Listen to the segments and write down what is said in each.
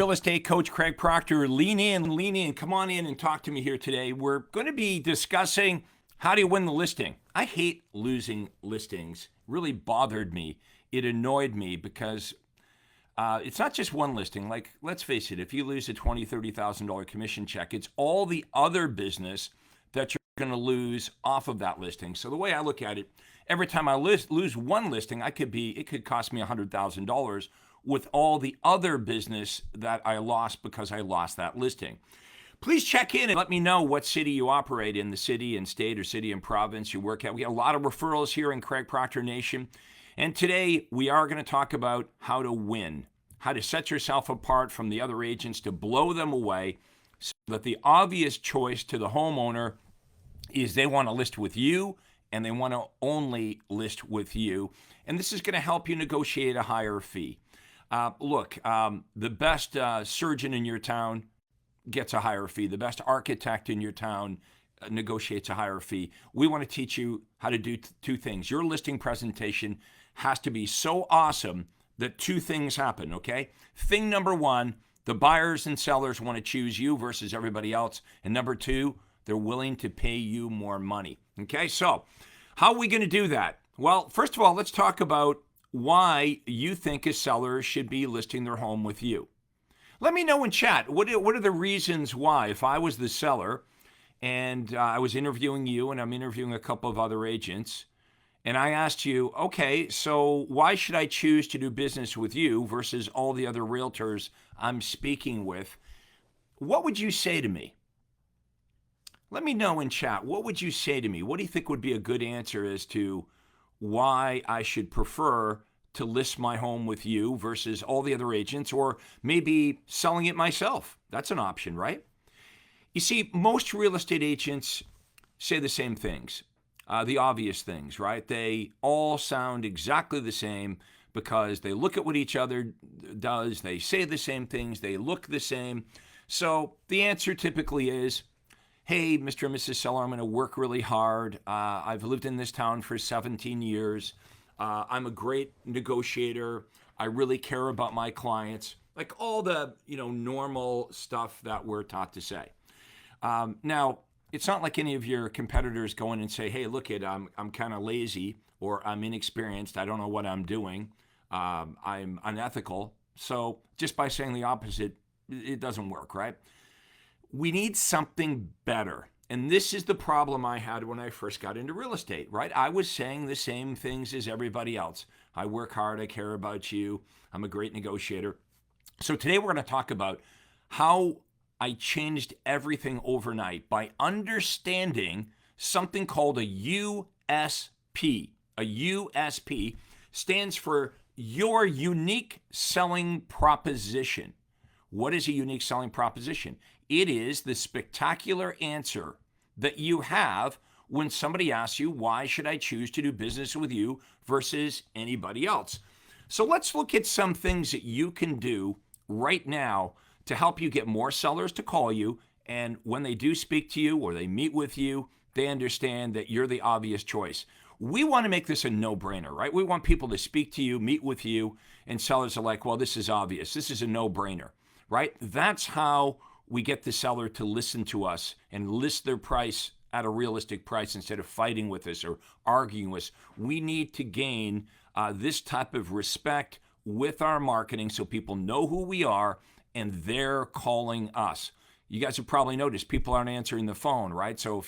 real estate coach Craig Proctor. Lean in, come on in and talk to me here today. We're going to be discussing how do you win the listing. I hate losing listings. It really bothered me. It annoyed me because it's not just one listing. Like, let's face it, if you lose a $20,000, $30,000 commission check, it's all the other business that you're going to lose off of that listing. So the way I look at it, every time I lose one listing, it could cost me $100,000 with all the other business that I lost because I lost that listing. Please check in and let me know what city you operate in, the city and state or city and province you work at. We got a lot of referrals here in Craig Proctor Nation. And today we are going to talk about how to win, how to set yourself apart from the other agents to blow them away so that the obvious choice to the homeowner is they want to list with you and they want to only list with you. And this is going to help you negotiate a higher fee. The best surgeon in your town gets a higher fee. The best architect in your town negotiates a higher fee. We want to teach you how to do two things. Your listing presentation has to be so awesome that two things happen, okay? Thing number one, the buyers and sellers want to choose you versus everybody else. And number two, they're willing to pay you more money, okay? So how are we going to do that? Well, first of all, let's talk about why you think a seller should be listing their home with you. Let me know in chat. What are the reasons why? If I was the seller and I was interviewing you and I'm interviewing a couple of other agents and I asked you, okay, so why should I choose to do business with you versus all the other realtors I'm speaking with? What would you say to me? Let me know in chat. What would you say to me? What do you think would be a good answer as to why I should prefer to list my home with you versus all the other agents, or maybe selling it myself? That's an option, right? You see, most real estate agents say the same things, the obvious things, right? They all sound exactly the same because they look at what each other does, they say the same things, they look the same. So the answer typically is, hey, Mr. and Mrs. Seller, I'm going to work really hard. I've lived in this town for 17 years. I'm a great negotiator. I really care about my clients. Like all the, normal stuff that we're taught to say. Now, it's not like any of your competitors go in and say, hey, look, I'm kind of lazy or I'm inexperienced. I don't know what I'm doing. I'm unethical. So just by saying the opposite, it doesn't work, right? We need something better. And this is the problem I had when I first got into real estate, right? I was saying the same things as everybody else. I work hard. I care about you. I'm a great negotiator. So today we're going to talk about how I changed everything overnight by understanding something called a USP. A USP stands for your unique selling proposition. What is a unique selling proposition? It is the spectacular answer that you have when somebody asks you, why should I choose to do business with you versus anybody else? So let's look at some things that you can do right now to help you get more sellers to call you. And when they do speak to you or they meet with you, they understand that you're the obvious choice. We want to make this a no-brainer, right? We want people to speak to you, meet with you, and sellers are like, well, this is obvious. This is a no-brainer, right? That's how we get the seller to listen to us and list their price at a realistic price instead of fighting with us or arguing with us. We need to gain this type of respect with our marketing so people know who we are and they're calling us. You guys have probably noticed people aren't answering the phone, right? So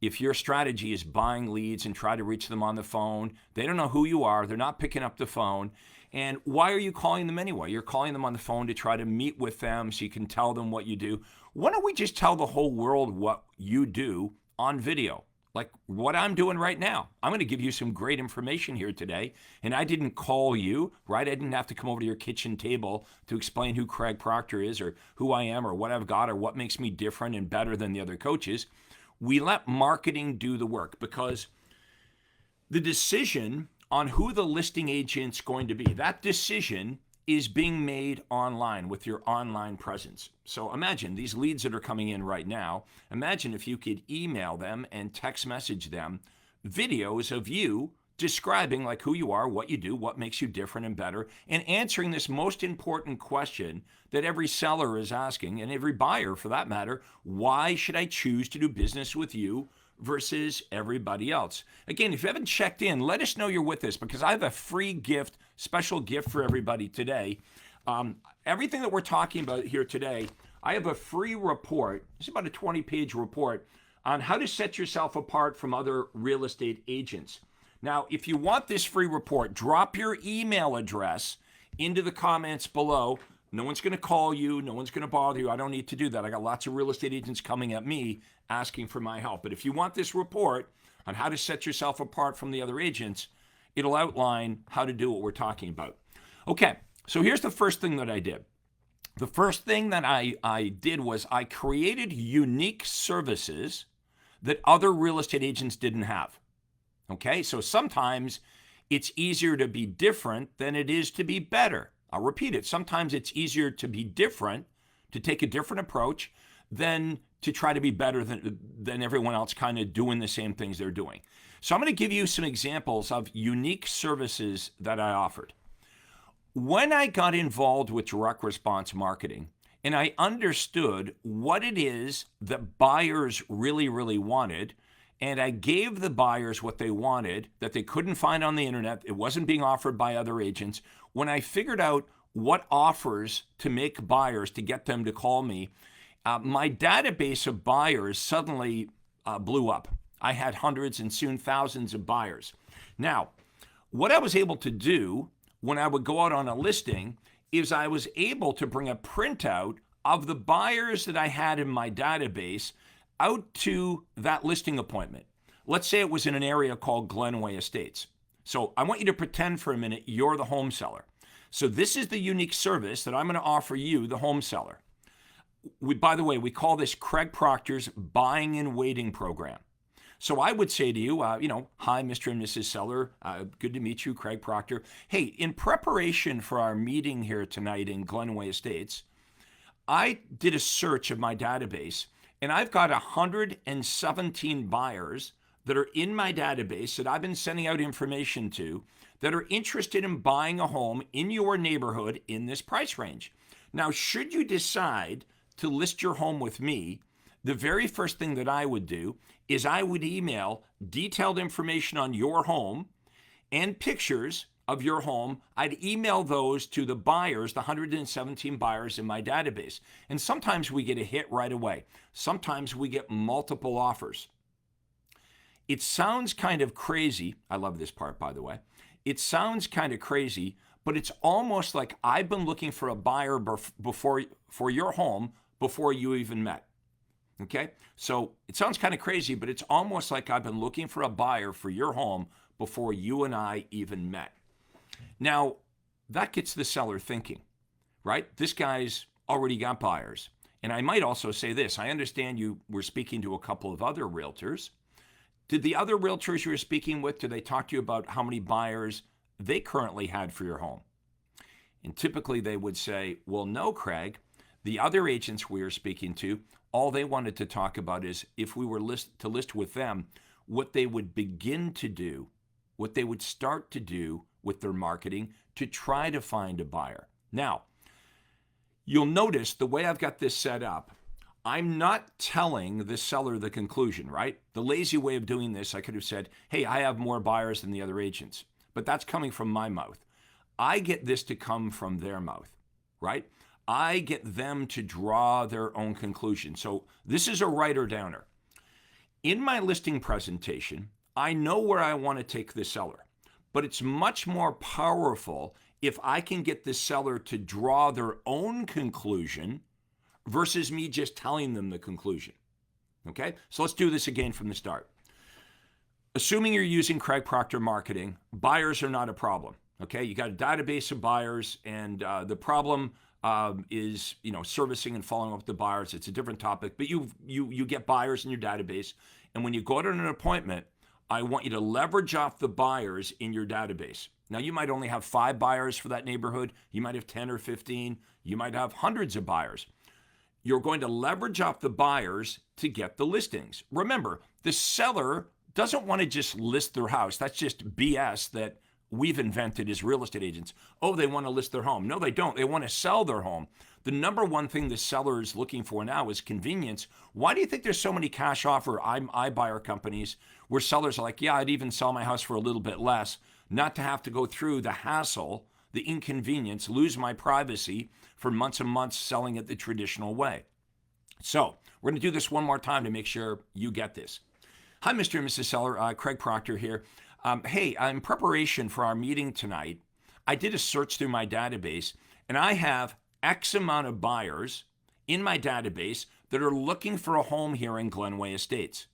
if your strategy is buying leads and try to reach them on the phone, they don't know who you are, they're not picking up the phone. And why are you calling them anyway? You're calling them on the phone to try to meet with them so you can tell them what you do. Why don't we just tell the whole world what you do on video? Like what I'm doing right now. I'm going to give you some great information here today. And I didn't call you, right? I didn't have to come over to your kitchen table to explain who Craig Proctor is or who I am or what I've got or what makes me different and better than the other coaches. We let marketing do the work because the decision on who the listing agent's going to be, that decision is being made online with your online presence. So imagine these leads that are coming in right now. Imagine if you could email them and text message them videos of you describing like who you are, what you do, what makes you different and better, and answering this most important question that every seller is asking, and every buyer for that matter: why should I choose to do business with you versus everybody else? Again, if you haven't checked in, let us know you're with us, because I have a free gift, special gift for everybody today. Everything that we're talking about here today, I have a free report. It's about a 20-page report on how to set yourself apart from other real estate agents. Now, if you want this free report, drop your email address into the comments below. No one's going to call you. No one's going to bother you. I don't need to do that. I got lots of real estate agents coming at me asking for my help. But if you want this report on how to set yourself apart from the other agents, it'll outline how to do what we're talking about. Okay, so here's the first thing that I did. The first thing that I did was I created unique services that other real estate agents didn't have. Okay, so sometimes it's easier to be different than it is to be better. I'll repeat it. Sometimes it's easier to be different, to take a different approach, than to try to be better than everyone else kind of doing the same things they're doing. So I'm going to give you some examples of unique services that I offered. When I got involved with direct response marketing and I understood what it is that buyers really, really wanted, and I gave the buyers what they wanted that they couldn't find on the internet, it wasn't being offered by other agents. When I figured out what offers to make buyers to get them to call me, my database of buyers suddenly blew up. I had hundreds and soon thousands of buyers. Now, what I was able to do when I would go out on a listing is I was able to bring a printout of the buyers that I had in my database out to that listing appointment. Let's say it was in an area called Glenway Estates. So I want you to pretend for a minute you're the home seller. So this is the unique service that I'm going to offer you, the home seller. By the way, we call this Craig Proctor's Buying and Waiting Program. So I would say to you, hi, Mr. and Mrs. Seller. Good to meet you, Craig Proctor. Hey, in preparation for our meeting here tonight in Glenway Estates, I did a search of my database, and I've got 117 buyers that are in my database that I've been sending out information to that are interested in buying a home in your neighborhood in this price range. Now, should you decide to list your home with me, the very first thing that I would do is I would email detailed information on your home and pictures of your home. I'd email those to the buyers, the 117 buyers in my database. And sometimes we get a hit right away. Sometimes we get multiple offers. It sounds kind of crazy. I love this part, by the way. It sounds kind of crazy, but it's almost like I've been looking for a buyer for your home before you even met. Okay, so it sounds kind of crazy, but it's almost like I've been looking for a buyer for your home before you and I even met. Now, that gets the seller thinking, right? This guy's already got buyers. And I might also say this. I understand you were speaking to a couple of other realtors. Did the other realtors you were speaking with, did they talk to you about how many buyers they currently had for your home? And typically they would say, well, no, Craig. The other agents we were speaking to, all they wanted to talk about is if we were to list with them, what they would begin to do, what they would start to do with their marketing to try to find a buyer. Now, you'll notice the way I've got this set up, I'm not telling the seller the conclusion, right? The lazy way of doing this, I could have said, hey, I have more buyers than the other agents, but that's coming from my mouth. I get this to come from their mouth, right? I get them to draw their own conclusion. So this is a writer downer. In my listing presentation, I know where I want to take the seller, but it's much more powerful if I can get the seller to draw their own conclusion versus me just telling them the conclusion. Okay, so let's do this again from the start. Assuming you're using Craig Proctor marketing, buyers are not a problem. Okay, you got a database of buyers, and the problem is servicing and following up with the buyers. It's a different topic, but you get buyers in your database, and when you go to an appointment, I want you to leverage off the buyers in your database. Now, you might only have 5 buyers for that neighborhood. You might have 10 or 15. You might have hundreds of buyers. You're going to leverage off the buyers to get the listings. Remember, the seller doesn't want to just list their house. That's just BS that we've invented as real estate agents. Oh, they want to list their home. No, they don't. They want to sell their home. The number one thing the seller is looking for now is convenience. Why do you think there's so many cash offer iBuyer companies where sellers are like, yeah, I'd even sell my house for a little bit less, not to have to go through the hassle, the inconvenience, lose my privacy for months and months selling it the traditional way. So we're going to do this one more time to make sure you get this. Hi, Mr. and Mrs. Seller. Craig Proctor here. Hey, in preparation for our meeting tonight, I did a search through my database, and I have X amount of buyers in my database that are looking for a home here in Glenway Estates.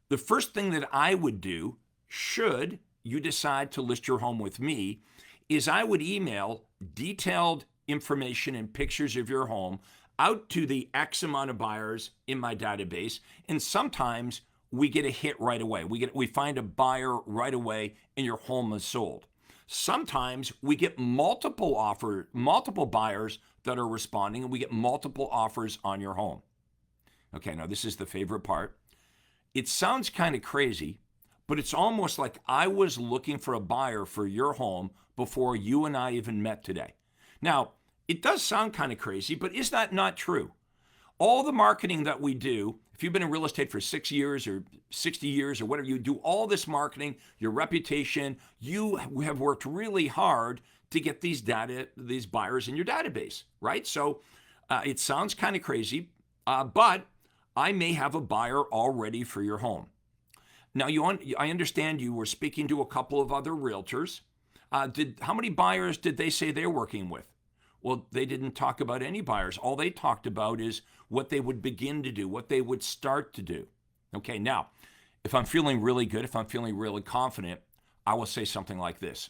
The first thing that I would do, should you decide to list your home with me, is I would email detailed information and pictures of your home out to the X amount of buyers in my database, and sometimes we get a hit right away. We find a buyer right away and your home is sold. Sometimes we get multiple buyers that are responding, and we get multiple offers on your home. Okay, now this is the favorite part. It sounds kind of crazy, but it's almost like I was looking for a buyer for your home before you and I even met today. Now, it does sound kind of crazy, but is that not true? All the marketing that we do, if you've been in real estate for 6 years or 60 years or whatever, you do all this marketing, your reputation, you have worked really hard to get these buyers in your database, right? So it sounds kind of crazy, but I may have a buyer already for your home. Now, I understand you were speaking to a couple of other realtors. How many buyers did they say they're working with? Well, they didn't talk about any buyers. All they talked about is what they would begin to do, what they would start to do. Okay, now, if I'm feeling really good, if I'm feeling really confident, I will say something like this.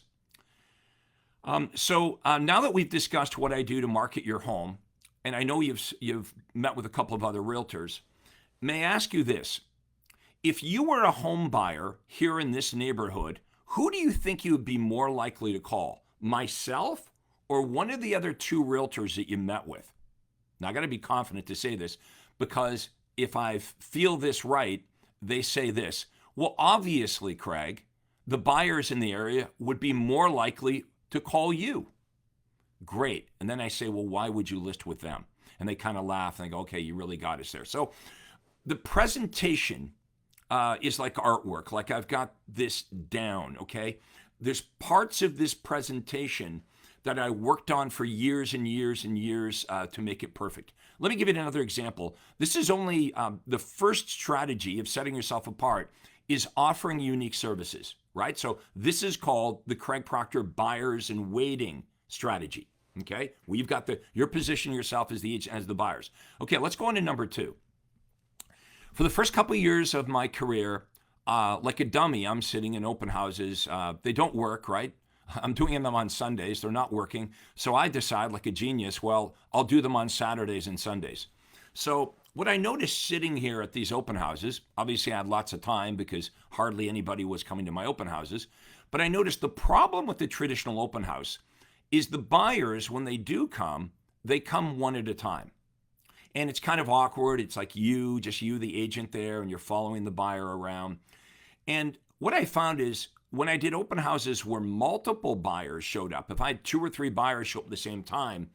So now that we've discussed what I do to market your home, and I know you've met with a couple of other realtors, may I ask you this? If you were a home buyer here in this neighborhood, who do you think you would be more likely to call? Myself or one of the other two realtors that you met with? Now, I got to be confident to say this, because if I feel this right, they say this. Well, obviously, Craig, the buyers in the area would be more likely to call you. Great. And then I say, well, why would you list with them? And they kind of laugh and they go, okay, you really got us there. So the presentation is like artwork. Like I've got this down, okay? There's parts of this presentation that I worked on for years and years and years to make it perfect. Let me give you another example. This is only the first strategy of setting yourself apart is offering unique services, right? So this is called the Craig Proctor buyers and waiting strategy, okay? Well, you've got you're positioning yourself as the agent, as the buyers. Okay, let's go on to number 2. For the first couple of years of my career, like a dummy, I'm sitting in open houses. They don't work, right? I'm doing them on Sundays. They're not working. So I decide, like a genius, well, I'll do them on Saturdays and Sundays. So what I noticed sitting here at these open houses, obviously I had lots of time because hardly anybody was coming to my open houses, but I noticed the problem with the traditional open house is the buyers, when they do come, they come one at a time. And it's kind of awkward. It's like just you, the agent there, and you're following the buyer around. And what I found is when I did open houses where multiple buyers showed up, if I had 2 or 3 buyers show up at the same time,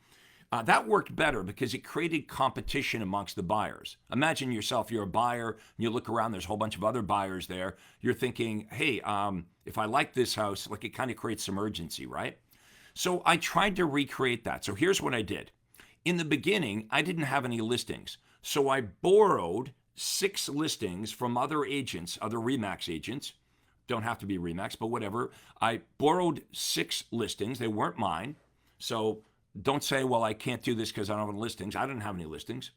that worked better because it created competition amongst the buyers. Imagine yourself, you're a buyer, and you look around, there's a whole bunch of other buyers there. You're thinking, hey, if I like this house, like it kind of creates some urgency, right? So I tried to recreate that. So here's what I did. In the beginning, I didn't have any listings. So I borrowed 6 listings from other agents, other RE/MAX agents. Don't have to be RE/MAX, but whatever. I borrowed 6 listings. They weren't mine. So don't say, well, I can't do this because I don't have any listings. I didn't have any listings.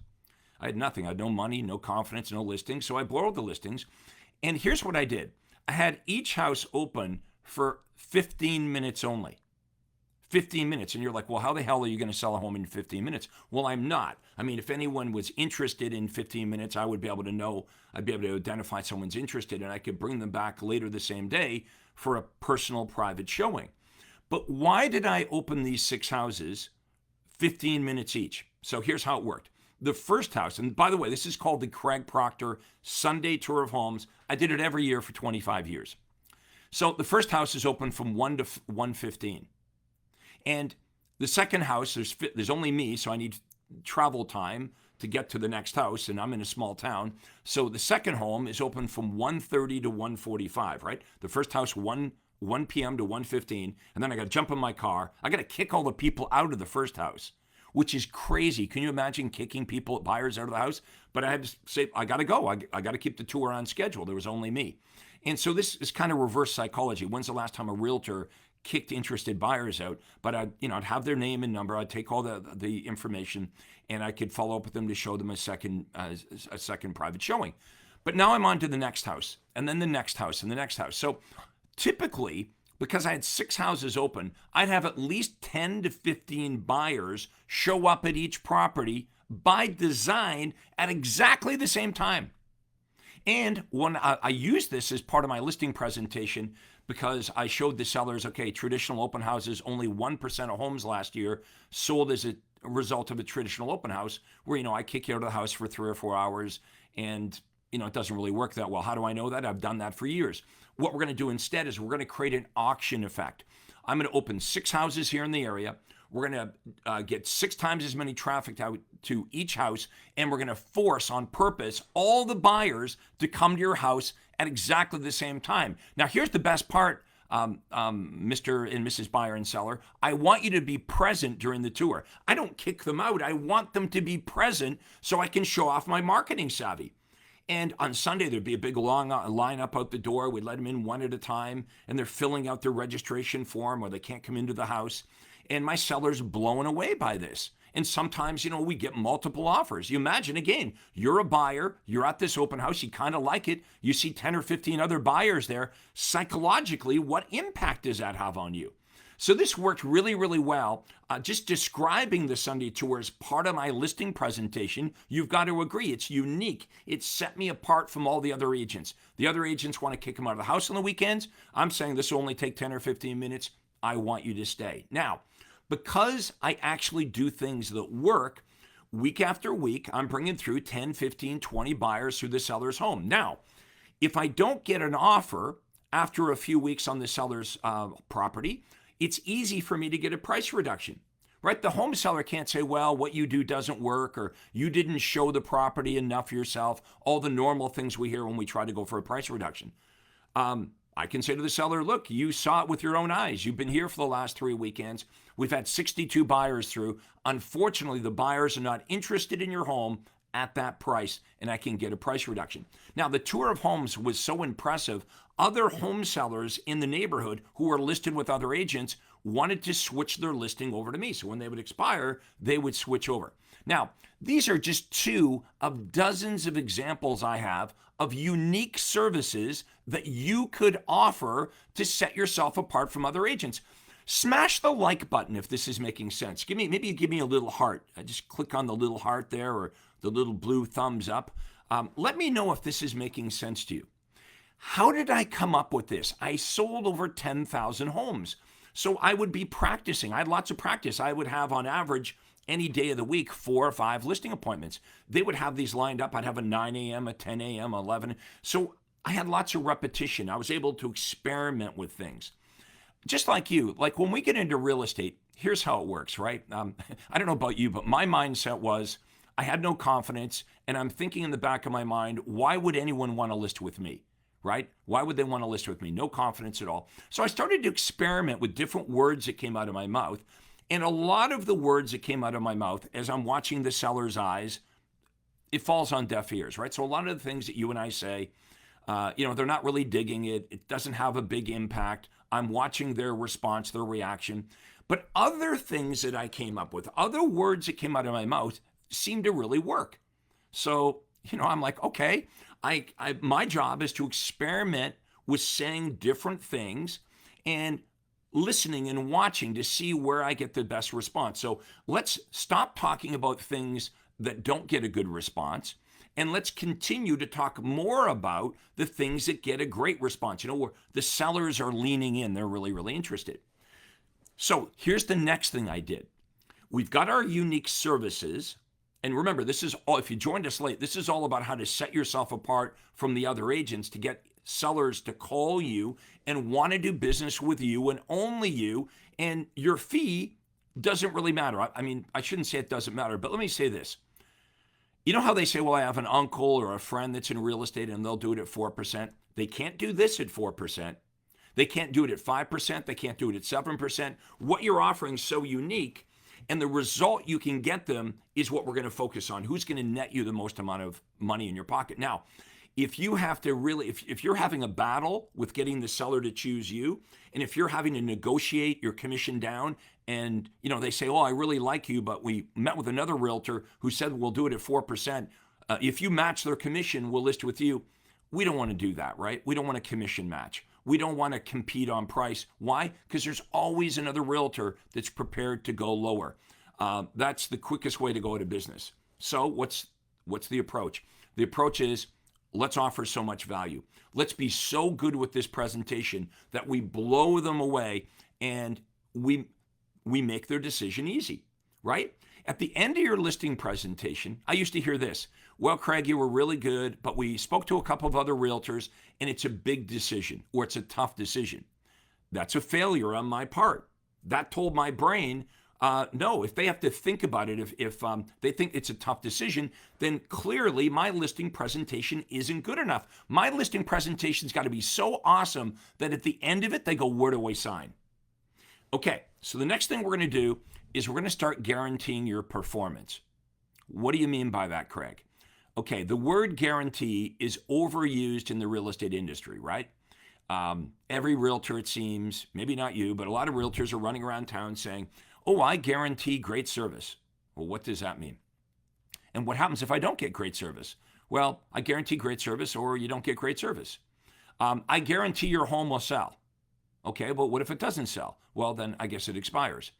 I had nothing. I had no money, no confidence, no listings. So I borrowed the listings. And here's what I did. I had each house open for 15 minutes only. 15 minutes. And you're like, well, how the hell are you going to sell a home in 15 minutes? Well, I'm not. I mean, if anyone was interested in 15 minutes, I would be able to know, I'd be able to identify someone's interested, and I could bring them back later the same day for a personal private showing. But why did I open these 6 houses 15 minutes each? So here's how it worked. The first house, and by the way, this is called the Craig Proctor Sunday Tour of Homes. I did it every year for 25 years. So the first house is open from 1 to 1:15. And the second house, there's only me, so I need travel time to get to the next house, and I'm in a small town. So the second home is open from 1:30 to 1:45, right? The first house, 1 p.m. to 1:15, and then I got to jump in my car. I got to kick all the people out of the first house, which is crazy. Can you imagine kicking buyers out of the house? But I had to say, I got to go. I got to keep the tour on schedule. There was only me. And so this is kind of reverse psychology. When's the last time a realtor kicked interested buyers out? But I'd have their name and number. I'd take all the information, and I could follow up with them to show them a second private showing. But now I'm on to the next house, and then the next house, and the next house. So typically, because I had 6 houses open, I'd have at least 10 to 15 buyers show up at each property by design at exactly the same time. And when I used this as part of my listing presentation, because I showed the sellers, okay, traditional open houses, only 1% of homes last year sold as a result of a traditional open house, where, I kick you out of the house for 3 or 4 hours, and, it doesn't really work that well. How do I know that? I've done that for years. What we're going to do instead is we're going to create an auction effect. I'm going to open 6 houses here in the area. We're going to get 6 times as many traffic out to each house, and we're going to force on purpose all the buyers to come to your house at exactly the same time. Now, here's the best part, Mr. and Mrs. Buyer and Seller. I want you to be present during the tour. I don't kick them out. I want them to be present so I can show off my marketing savvy. And on Sunday, there'd be a big long line up out the door. We'd let them in one at a time, and they're filling out their registration form, or they can't come into the house. And my seller's blown away by this. And sometimes, we get multiple offers. You imagine, again, you're a buyer, you're at this open house, you kind of like it, you see 10 or 15 other buyers there. Psychologically, what impact does that have on you? So this worked really, really well. Just describing the Sunday tour as part of my listing presentation, you've got to agree, it's unique. It set me apart from all the other agents. The other agents want to kick them out of the house on the weekends. I'm saying this will only take 10 or 15 minutes. I want you to stay. Now, because I actually do things that work, week after week, I'm bringing through 10, 15, 20 buyers through the seller's home. Now, if I don't get an offer after a few weeks on the seller's property, it's easy for me to get a price reduction, right? The home seller can't say, well, what you do doesn't work, or you didn't show the property enough yourself, all the normal things we hear when we try to go for a price reduction. I can say to the seller, look, you saw it with your own eyes. You've been here for the last 3 weekends. We've had 62 buyers through. Unfortunately, the buyers are not interested in your home at that price, and I can get a price reduction. Now, the tour of homes was so impressive. Other home sellers in the neighborhood who were listed with other agents wanted to switch their listing over to me. So when they would expire, they would switch over. Now, these are just 2 of dozens of examples I have of unique services that you could offer to set yourself apart from other agents. Smash the like button if this is making sense. Maybe give me a little heart. Just click on the little heart there, or the little blue thumbs up. Let me know if this is making sense to you. How did I come up with this? I sold over 10,000 homes. So I would be practicing. I had lots of practice. I would have, on average, any day of the week, 4 or 5 listing appointments. They would have these lined up. I'd have a 9 a.m., a 10 a.m., 11. So I had lots of repetition. I was able to experiment with things. Just like you, like when we get into real estate, here's how it works, right? I don't know about you, but my mindset was I had no confidence, and I'm thinking in the back of my mind, why would anyone want to list with me, right? Why would they want to list with me? No confidence at all. So I started to experiment with different words that came out of my mouth. And a lot of the words that came out of my mouth, as I'm watching the seller's eyes, it falls on deaf ears, right? So a lot of the things that you and I say, they're not really digging it. It doesn't have a big impact. I'm watching their response, their reaction. But other things that I came up with, other words that came out of my mouth seemed to really work. So, I'm like, okay, my job is to experiment with saying different things and listening and watching to see where I get the best response. So let's stop talking about things that don't get a good response, and let's continue to talk more about the things that get a great response, where the sellers are leaning in. They're really, really interested. So here's the next thing I did. We've got our unique services, And remember, this is all, if you joined us late, this is all about how to set yourself apart from the other agents to get sellers to call you and want to do business with you and only you. And your fee doesn't really matter. I mean, I shouldn't say it doesn't matter, but let me say this. You know how they say, well, I have an uncle or a friend that's in real estate and they'll do it at 4%. They can't do this at 4%. They can't do it at 5%. They can't do it at 7%. What you're offering is so unique, and the result you can get them is what we're going to focus on. Who's going to net you the most amount of money in your pocket? Now, if you have to really, if you're having a battle with getting the seller to choose you, and if you're having to negotiate your commission down, and they say, oh, I really like you, but we met with another realtor who said we'll do it at 4%. If you match their commission, we'll list with you. We don't want to do that, right? We don't want a commission match. We don't want to compete on price. Why? Because there's always another realtor that's prepared to go lower. That's the quickest way to go out of business. So what's the approach? The approach is, let's offer so much value. Let's be so good with this presentation that we blow them away and we make their decision easy, right? At the end of your listing presentation, I used to hear this. Well, Craig, you were really good, but we spoke to a couple of other realtors and it's a big decision or it's a tough decision. That's a failure on my part. That told my brain, no, if they have to think about it, if they think it's a tough decision, then clearly my listing presentation isn't good enough. My listing presentation's got to be so awesome that at the end of it, they go, where do I sign? Okay, so the next thing we're going to do is we're going to start guaranteeing your performance. What do you mean by that, Craig? Okay, the word guarantee is overused in the real estate industry, right? Every realtor, it seems, maybe not you, but a lot of realtors are running around town saying, oh, I guarantee great service. Well, what does that mean? And what happens if I don't get great service? Well, I guarantee great service or you don't get great service. I guarantee your home will sell. Okay, but what if it doesn't sell? Well, then I guess it expires,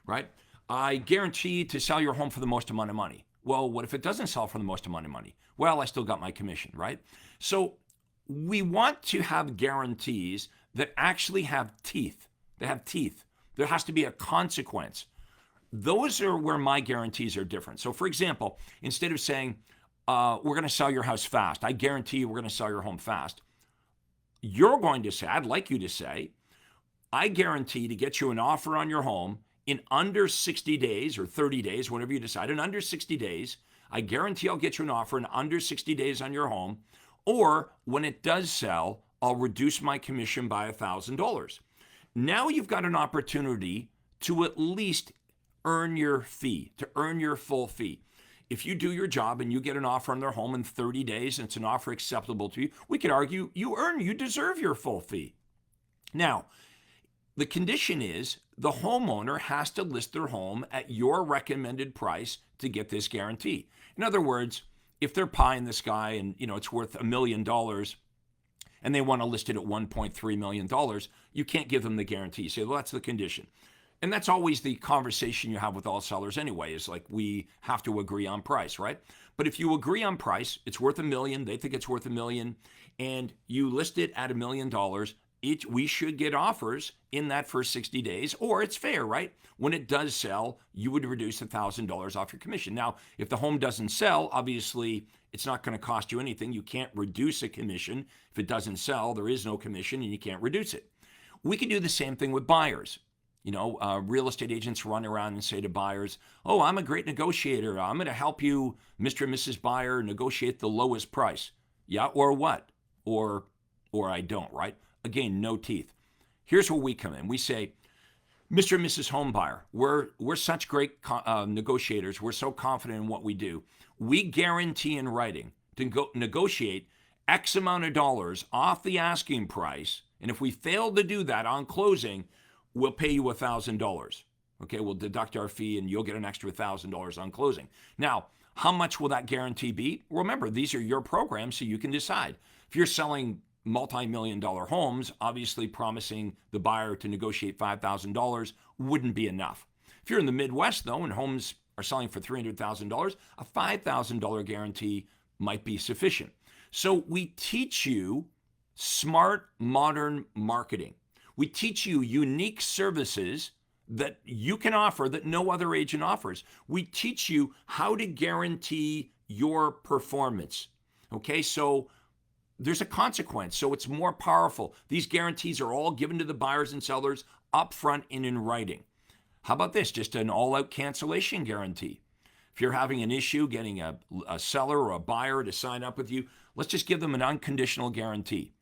right? I guarantee to sell your home for the most amount of money. Well, what if it doesn't sell for the most amount of money? Well, I still got my commission, right? So we want to have guarantees that actually have teeth. They have teeth. There has to be a consequence. Those are where my guarantees are different. So for example, instead of saying, we're going to sell your house fast, I guarantee you we're going to sell your home fast, you're going to say, I'd like you to say, I guarantee to get you an offer on your home in under 60 days or 30 days, whatever you decide, in under 60 days, I guarantee I'll get you an offer in under 60 days on your home, or when it does sell, I'll reduce my commission by $1,000. Now you've got an opportunity to at least earn your fee, to earn your full fee. If you do your job and you get an offer on their home in 30 days and it's an offer acceptable to you, we could argue you deserve your full fee. Now, the condition is the homeowner has to list their home at your recommended price to get this guarantee. In other words, if they're pie in the sky and it's worth $1 million and they want to list it at $1.3 million, you can't give them the guarantee. So well, that's the condition. And that's always the conversation you have with all sellers anyway, is like we have to agree on price, right? But if you agree on price, it's worth $1 million, they think it's worth $1 million, and you list it at $1 million, we should get offers in that first 60 days, or it's fair, right? When it does sell, you would reduce $1,000 off your commission. Now, if the home doesn't sell, obviously it's not going to cost you anything. You can't reduce a commission. If it doesn't sell, there is no commission and you can't reduce it. We can do the same thing with buyers. Real estate agents run around and say to buyers, oh, I'm a great negotiator. I'm going to help you, Mr. and Mrs. Buyer, negotiate the lowest price. Yeah, or what? Or I don't, right? Again, no teeth. Here's where we come in. We say, Mr. and Mrs. Homebuyer, we're such great negotiators. We're so confident in what we do. We guarantee in writing to negotiate X amount of dollars off the asking price. And if we fail to do that on closing, we'll pay you $1,000. Okay, we'll deduct our fee and you'll get an extra $1,000 on closing. Now, how much will that guarantee be? Remember, these are your programs, so you can decide. If you're selling multi-million-dollar homes, obviously promising the buyer to negotiate $5,000 wouldn't be enough. If you're in the Midwest, though, and homes are selling for $300,000, a $5,000 guarantee might be sufficient. So we teach you smart, modern marketing. We teach you unique services that you can offer that no other agent offers. We teach you how to guarantee your performance. Okay, so there's a consequence, so it's more powerful. These guarantees are all given to the buyers and sellers up front and in writing. How about this? Just an all-out cancellation guarantee. If you're having an issue getting a seller or a buyer to sign up with you, let's just give them an unconditional guarantee.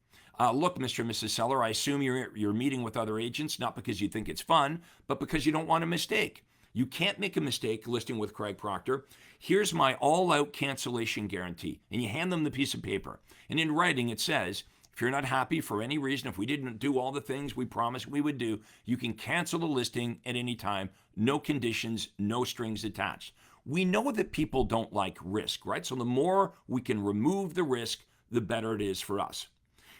Look, Mr. and Mrs. Seller, I assume you're meeting with other agents, not because you think it's fun, but because you don't want a mistake. You can't make a mistake listing with Craig Proctor. Here's my all-out cancellation guarantee. And you hand them the piece of paper. And in writing, it says, if you're not happy for any reason, if we didn't do all the things we promised we would do, you can cancel the listing at any time. No conditions, no strings attached. We know that people don't like risk, right? So the more we can remove the risk, the better it is for us.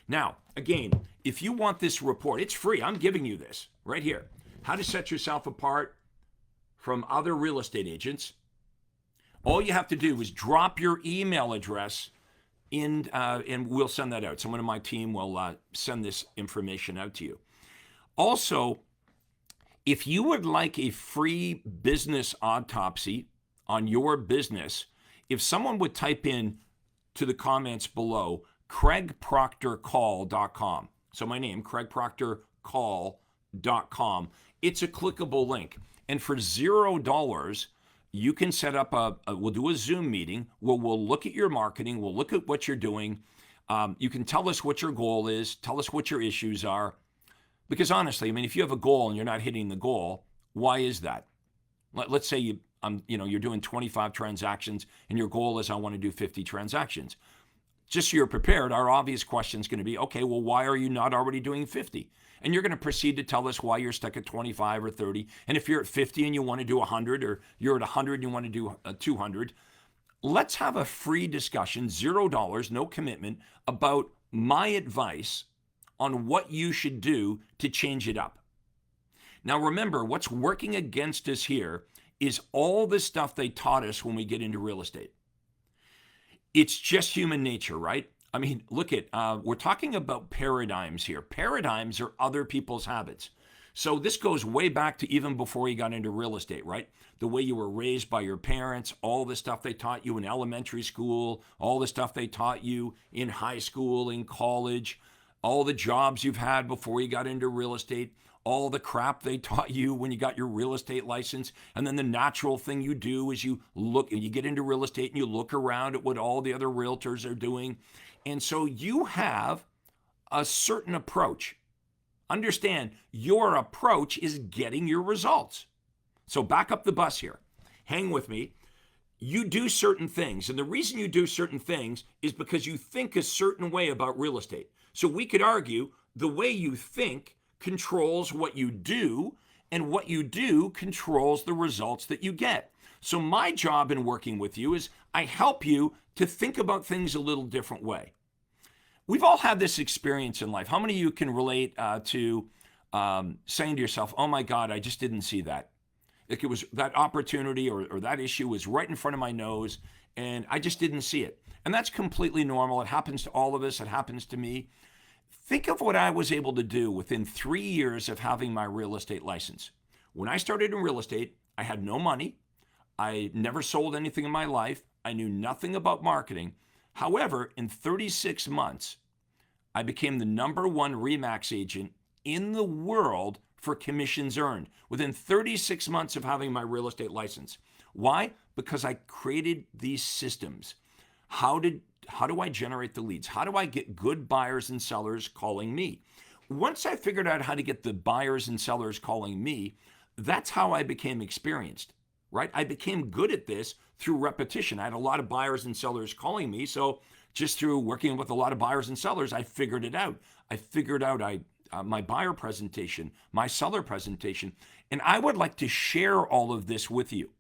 Now, again, if you want this report, it's free. I'm giving you this right here. How to set yourself apart from other real estate agents. All you have to do is drop your email address in, and we'll send that out. Someone on my team will send this information out to you. Also, if you would like a free business autopsy on your business, if someone would type in to the comments below, CraigProctorCall.com. So my name, CraigProctorCall.com. It's a clickable link. And for $0, you can set up we'll do a Zoom meeting where we'll look at your marketing, we'll look at what you're doing. You can tell us what your goal is, tell us what your issues are. Because honestly, I mean, if you have a goal and you're not hitting the goal, why is that? Let's say you're doing 25 transactions and your goal is I want to do 50 transactions. Just so you're prepared, our obvious question is going to be, okay, well, why are you not already doing 50? And you're going to proceed to tell us why you're stuck at 25 or 30. And if you're at 50 and you want to do 100, or you're at 100 and you want to do 200, let's have a free discussion, $0, no commitment, about my advice on what you should do to change it up. Now, remember, what's working against us here is all the stuff they taught us when we get into real estate. It's just human nature, right? I mean, look at, we're talking about paradigms here. Paradigms are other people's habits. So this goes way back to even before you got into real estate, right? The way you were raised by your parents, all the stuff they taught you in elementary school, all the stuff they taught you in high school, in college, all the jobs you've had before you got into real estate, all the crap they taught you when you got your real estate license. And then the natural thing you do is you get into real estate and you look around at what all the other realtors are doing. And so you have a certain approach. Understand, your approach is getting your results. So back up the bus here. Hang with me. You do certain things. And the reason you do certain things is because you think a certain way about real estate. So we could argue the way you think controls what you do, and what you do controls the results that you get. So my job in working with you is I help you to think about things a little different way. We've all had this experience in life. How many of you can relate to saying to yourself, oh my God, I just didn't see that. Like it was that opportunity or that issue was right in front of my nose and I just didn't see it. And that's completely normal. It happens to all of us. It happens to me. Think of what I was able to do within 3 years of having my real estate license. When I started in real estate, I had no money. I never sold anything in my life. I knew nothing about marketing. However, in 36 months, I became the #1 RE/MAX agent in the world for commissions earned within 36 months of having my real estate license. Why? Because I created these systems. How do I generate the leads? How do I get good buyers and sellers calling me? Once I figured out how to get the buyers and sellers calling me, that's how I became experienced, right? I became good at this through repetition. I had a lot of buyers and sellers calling me. So just through working with a lot of buyers and sellers, I figured it out. I figured out my buyer presentation, my seller presentation, and I would like to share all of this with you.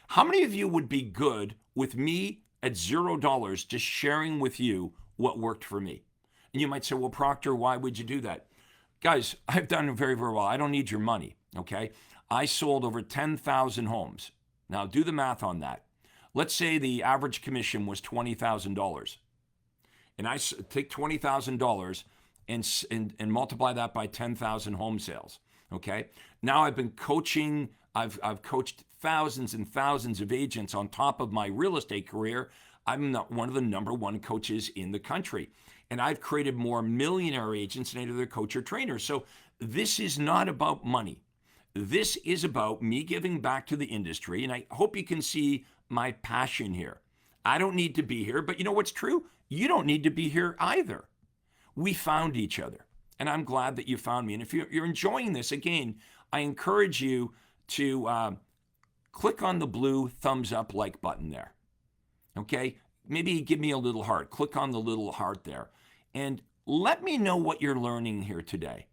How many of you would be good with me at $0 just sharing with you what worked for me? And you might say, well, Proctor, why would you do that? Guys, I've done very, very well. I don't need your money, okay? I sold over 10,000 homes. Now do the math on that. Let's say the average commission was $20,000. And I take $20,000 and multiply that by 10,000 home sales. Okay. Now I've been coaching, I've coached thousands and thousands of agents on top of my real estate career. I'm not one of the number one coaches in the country. And I've created more millionaire agents than any other coach or trainer. So this is not about money. This is about me giving back to the industry. And I hope you can see my passion here. I don't need to be here, but you know what's true? You don't need to be here either. We found each other. And I'm glad that you found me. And if you're enjoying this, again, I encourage you to click on the blue thumbs up like button there. Okay? Maybe give me a little heart. Click on the little heart there. And let me know what you're learning here today.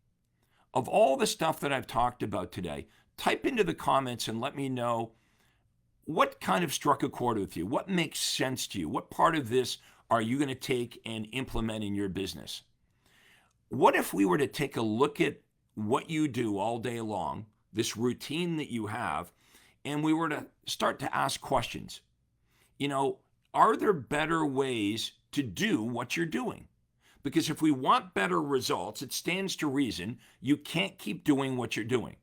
Of all the stuff that I've talked about today, type into the comments and let me know what kind of struck a chord with you. What makes sense to you? What part of this are you going to take and implement in your business? What if we were to take a look at what you do all day long, this routine that you have, and we were to start to ask questions? You know, are there better ways to do what you're doing? Because if we want better results, it stands to reason you can't keep doing what you're doing.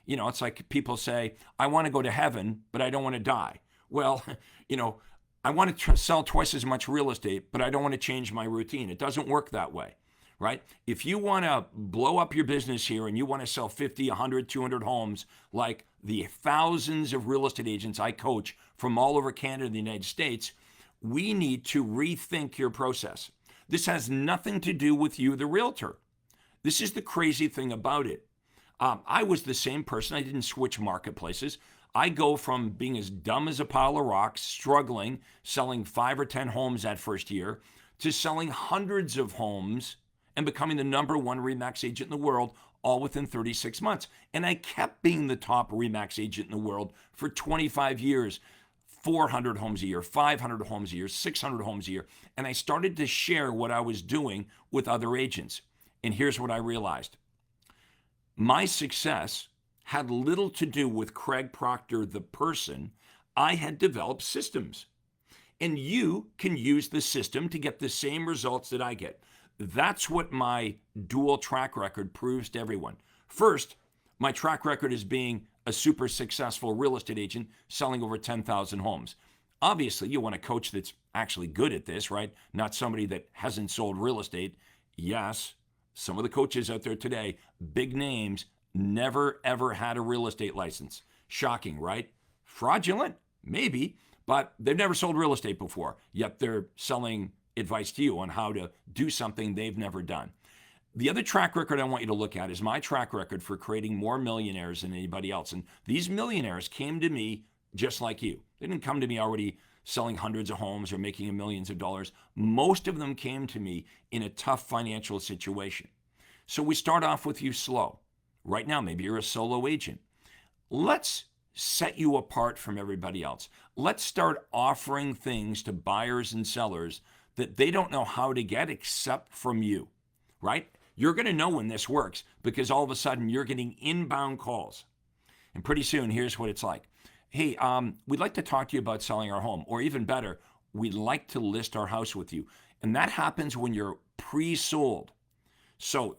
You know, it's like people say, I want to go to heaven, but I don't want to die. Well, you know, I want to sell twice as much real estate, but I don't want to change my routine. It doesn't work that way, right? If you want to blow up your business here and you want to sell 50, 100, 200 homes like the thousands of real estate agents I coach from all over Canada and the United States, we need to rethink your process. This has nothing to do with you, the realtor. This is the crazy thing about it. I was the same person. I didn't switch marketplaces. I go from being as dumb as a pile of rocks, struggling, selling 5 or 10 homes that first year, to selling hundreds of homes and becoming the number one RE/MAX agent in the world, all within 36 months. And I kept being the top RE/MAX agent in the world for 25 years. 400 homes a year, 500 homes a year, 600 homes a year. And I started to share what I was doing with other agents. And here's what I realized. My success had little to do with Craig Proctor, the person. I had developed systems. And you can use the system to get the same results that I get. That's what my dual track record proves to everyone. First, my track record is being a super successful real estate agent selling over 10,000 homes. Obviously, you want a coach that's actually good at this, right? Not somebody that hasn't sold real estate. Yes, some of the coaches out there today, big names, never ever had a real estate license. Shocking, right? Fraudulent? Maybe, but they've never sold real estate before, yet they're selling advice to you on how to do something they've never done. The other track record I want you to look at is my track record for creating more millionaires than anybody else. And these millionaires came to me just like you. They didn't come to me already selling hundreds of homes or making millions of dollars. Most of them came to me in a tough financial situation. So we start off with you slow. Right now, maybe you're a solo agent. Let's set you apart from everybody else. Let's start offering things to buyers and sellers that they don't know how to get except from you, right? You're going to know when this works because all of a sudden you're getting inbound calls. And pretty soon, here's what it's like. Hey, we'd like to talk to you about selling our home. Or even better, we'd like to list our house with you. And that happens when you're pre-sold. So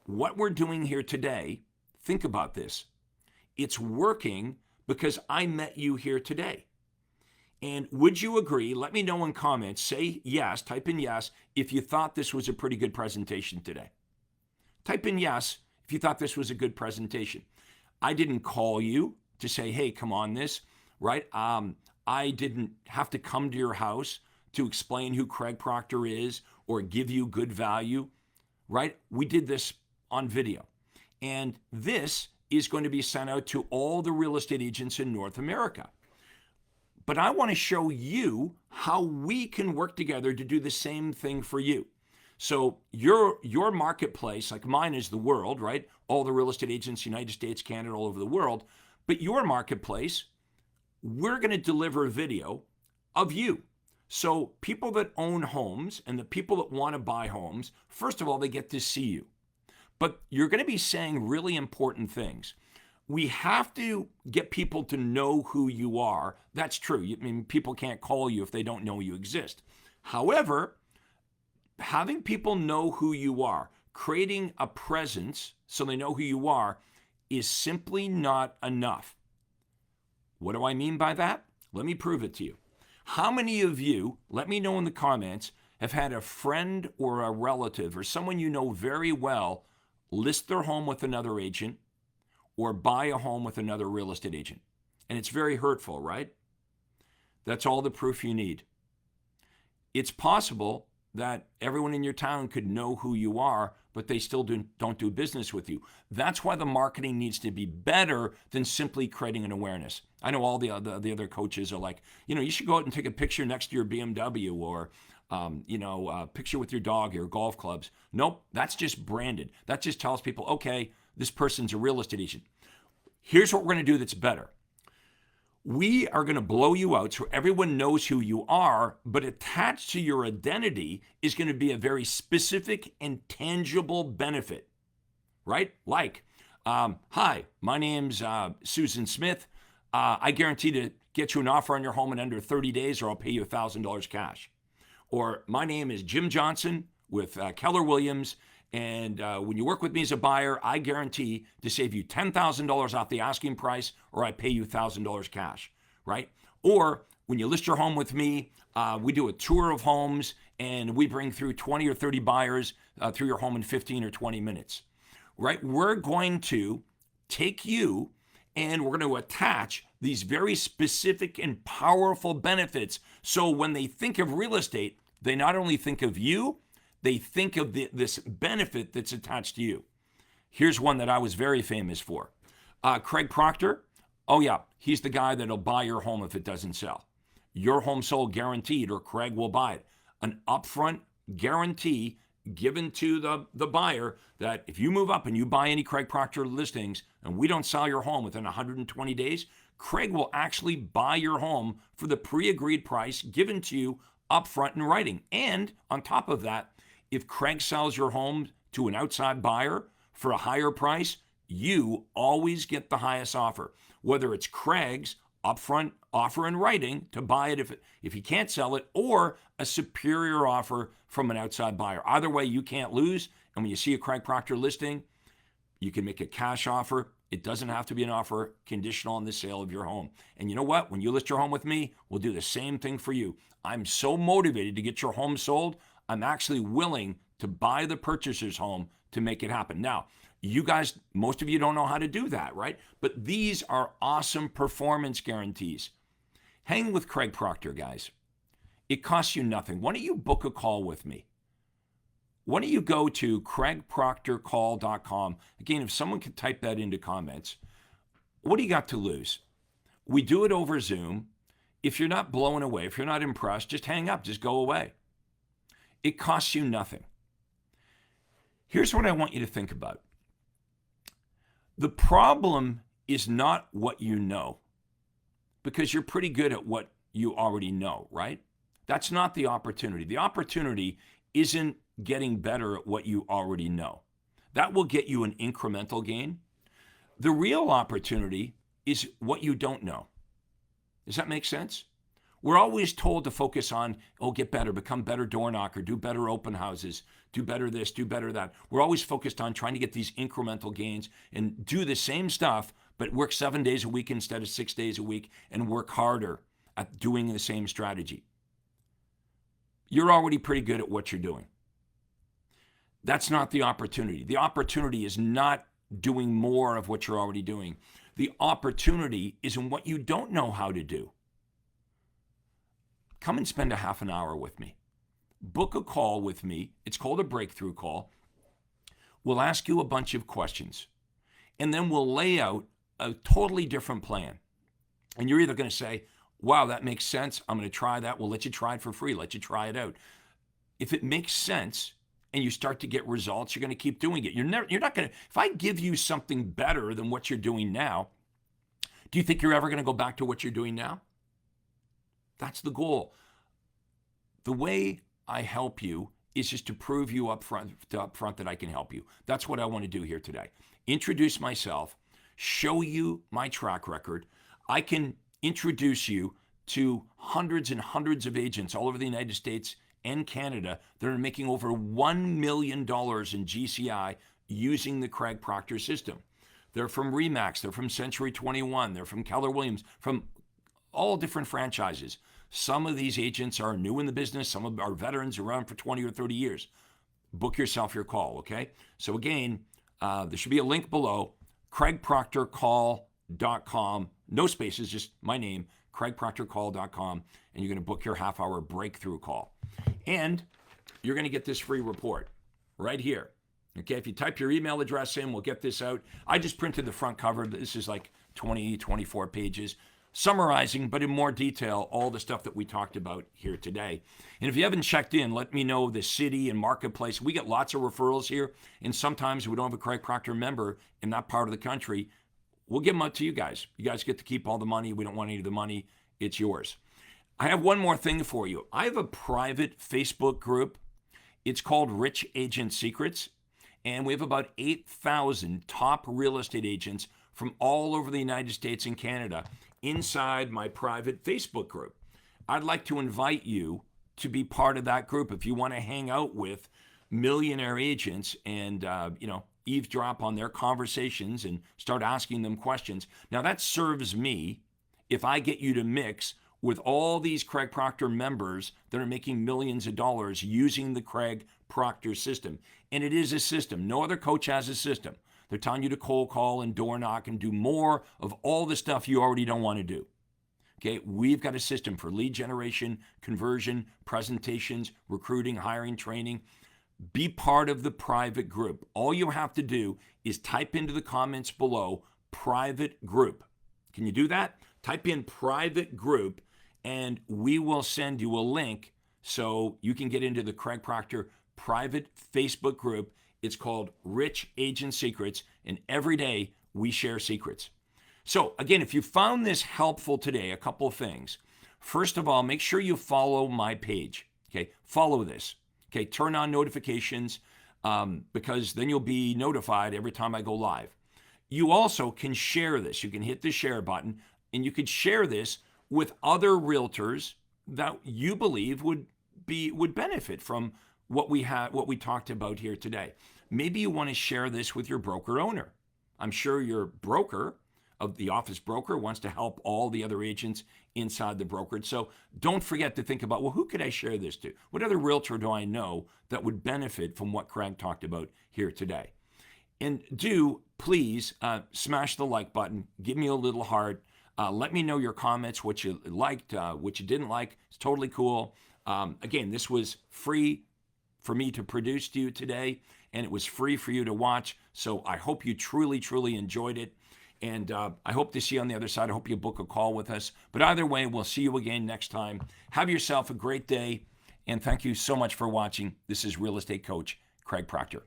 what we're doing here today, think about this. It's working because I met you here today. And would you agree? Let me know in comments. Say yes, type in yes, if you thought this was a pretty good presentation today. Type in yes if you thought this was a good presentation. I didn't call you to say, hey, come on this, right? I didn't have to come to your house to explain who Craig Proctor is or give you good value, right? We did this on video. And this is going to be sent out to all the real estate agents in North America. But I want to show you how we can work together to do the same thing for you. So your marketplace, like mine is the world, right? All the real estate agents, United States, Canada, all over the world. But your marketplace, we're going to deliver video of you. So people that own homes and the people that want to buy homes, first of all, they get to see you. But you're going to be saying really important things. We have to get people to know who you are. That's true. I mean, people can't call you if they don't know you exist. However, having people know who you are, creating a presence so they know who you are, is simply not enough. What do I mean by that? Let me prove it to you. How many of you, let me know in the comments, have had a friend or a relative or someone you know very well list their home with another agent or buy a home with another real estate agent? And it's very hurtful, right? That's all the proof you need. It's possible that everyone in your town could know who you are, but they still don't do business with you. That's why the marketing needs to be better than simply creating an awareness. I know all the other coaches are like, you should go out and take a picture next to your BMW or, picture with your dog or your golf clubs. Nope, that's just branded. That just tells people, okay, this person's a real estate agent. Here's what we're going to do that's better. We are going to blow you out so everyone knows who you are, but attached to your identity is going to be a very specific and tangible benefit, right? Like, hi, my name's Susan Smith. I guarantee to get you an offer on your home in under 30 days or I'll pay you $1,000 cash. Or my name is Jim Johnson with Keller Williams. And when you work with me as a buyer, I guarantee to save you $10,000 off the asking price, or I pay you $1,000 cash, right? Or when you list your home with me, we do a tour of homes, and we bring through 20 or 30 buyers through your home in 15 or 20 minutes, right? We're going to take you, and we're going to attach these very specific and powerful benefits. So when they think of real estate, they not only think of you, they think of this benefit that's attached to you. Here's one that I was very famous for. Craig Proctor. Oh yeah, he's the guy that'll buy your home if it doesn't sell. Your home sold guaranteed, or Craig will buy it. An upfront guarantee given to the buyer that if you move up and you buy any Craig Proctor listings and we don't sell your home within 120 days, Craig will actually buy your home for the pre-agreed price given to you upfront in writing. And on top of that, if Craig sells your home to an outside buyer for a higher price, you always get the highest offer. Whether it's Craig's upfront offer in writing to buy it if he can't sell it, or a superior offer from an outside buyer. Either way, you can't lose. And when you see a Craig Proctor listing, you can make a cash offer. It doesn't have to be an offer conditional on the sale of your home. And you know what? When you list your home with me, we'll do the same thing for you. I'm so motivated to get your home sold, I'm actually willing to buy the purchaser's home to make it happen. Now, you guys, most of you don't know how to do that, right? But these are awesome performance guarantees. Hang with Craig Proctor, guys. It costs you nothing. Why don't you book a call with me? Why don't you go to craigproctorcall.com? Again, if someone could type that into comments, what do you got to lose? We do it over Zoom. If you're not blown away, if you're not impressed, just hang up, just go away. It costs you nothing. Here's what I want you to think about. The problem is not what you know, because you're pretty good at what you already know, right? That's not the opportunity. The opportunity isn't getting better at what you already know. That will get you an incremental gain. The real opportunity is what you don't know. Does that make sense? We're always told to focus on, get better, become better door knocker, do better open houses, do better this, do better that. We're always focused on trying to get these incremental gains and do the same stuff, but work 7 days a week instead of 6 days a week and work harder at doing the same strategy. You're already pretty good at what you're doing. That's not the opportunity. The opportunity is not doing more of what you're already doing. The opportunity is in what you don't know how to do. Come and spend a half an hour with me. Book a call with me. It's called a breakthrough call. We'll ask you a bunch of questions, and then we'll lay out a totally different plan. And you're either going to say, wow, that makes sense. I'm going to try that. We'll let you try it for free. Let you try it out. If it makes sense and you start to get results, you're going to keep doing it. You're not going to, if I give you something better than what you're doing now, do you think you're ever going to go back to what you're doing now? That's the goal. The way I help you is just to prove you up front that I can help you. That's what I want to do here today. Introduce myself, show you my track record. I can introduce you to hundreds and hundreds of agents all over the United States and Canada that are making over $1 million in GCI using the Craig Proctor system. They're from Remax. They're from Century 21. They're from Keller Williams, from all different franchises. Some of these agents are new in the business. Some of our veterans are around for 20 or 30 years. Book yourself your call, okay? So again, there should be a link below, craigproctorcall.com. No spaces, just my name, craigproctorcall.com, and you're going to book your half-hour breakthrough call. And you're going to get this free report right here. Okay, if you type your email address in, we'll get this out. I just printed the front cover. This is like 20, 24 pages, summarizing, but in more detail, all the stuff that we talked about here today. And if you haven't checked in, let me know the city and marketplace. We get lots of referrals here, and sometimes we don't have a Craig Proctor member in that part of the country. We'll give them out to you guys. You guys get to keep all the money. We don't want any of the money. It's yours. I have one more thing for you. I have a private Facebook group. It's called Rich Agent Secrets. And we have about 8,000 top real estate agents from all over the United States and Canada inside my private Facebook group. I'd like to invite you to be part of that group if you want to hang out with millionaire agents and eavesdrop on their conversations and start asking them questions. Now that serves me if I get you to mix with all these Craig Proctor members that are making millions of dollars using the Craig Proctor system. And it is a system. No other coach has a system. They're telling you to cold call and door knock and do more of all the stuff you already don't want to do. Okay, we've got a system for lead generation, conversion, presentations, recruiting, hiring, training. Be part of the private group. All you have to do is type into the comments below, private group. Can you do that? Type in private group and we will send you a link so you can get into the Craig Proctor private Facebook group. It's called Rich Agent Secrets, and every day we share secrets. So again, if you found this helpful today, a couple of things. First of all, make sure you follow my page. Okay, follow this. Okay, turn on notifications because then you'll be notified every time I go live. You also can share this. You can hit the share button, and you could share this with other realtors that you believe would benefit from what we talked about here today. Maybe you want to share this with your broker owner. I'm sure your broker of the office broker wants to help all the other agents inside the brokerage. So don't forget to think about, well, who could I share this to? What other realtor do I know that would benefit from what Craig talked about here today? And please smash the like button. Give me a little heart. Let me know your comments, what you liked, what you didn't like. It's totally cool. Again, this was free for me to produce to you today, and it was free for you to watch. So I hope you truly, truly enjoyed it. And I hope to see you on the other side. I hope you book a call with us. But either way, we'll see you again next time. Have yourself a great day. And thank you so much for watching. This is Real Estate Coach Craig Proctor.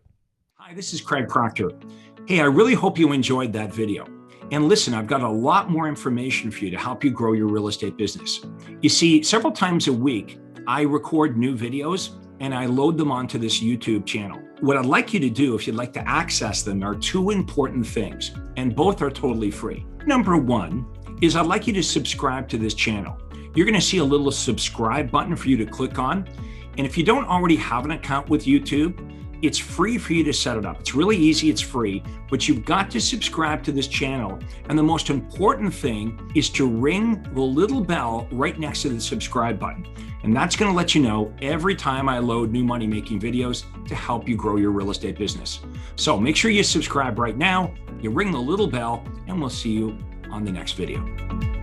Hi, this is Craig Proctor. Hey, I really hope you enjoyed that video. And listen, I've got a lot more information for you to help you grow your real estate business. You see, several times a week, I record new videos and I load them onto this YouTube channel. What I'd like you to do, if you'd like to access them, are two important things, and both are totally free. Number one is I'd like you to subscribe to this channel. You're gonna see a little subscribe button for you to click on. And if you don't already have an account with YouTube, it's free for you to set it up. It's really easy, it's free, but you've got to subscribe to this channel. And the most important thing is to ring the little bell right next to the subscribe button. And that's gonna let you know every time I load new money-making videos to help you grow your real estate business. So make sure you subscribe right now, you ring the little bell, and we'll see you on the next video.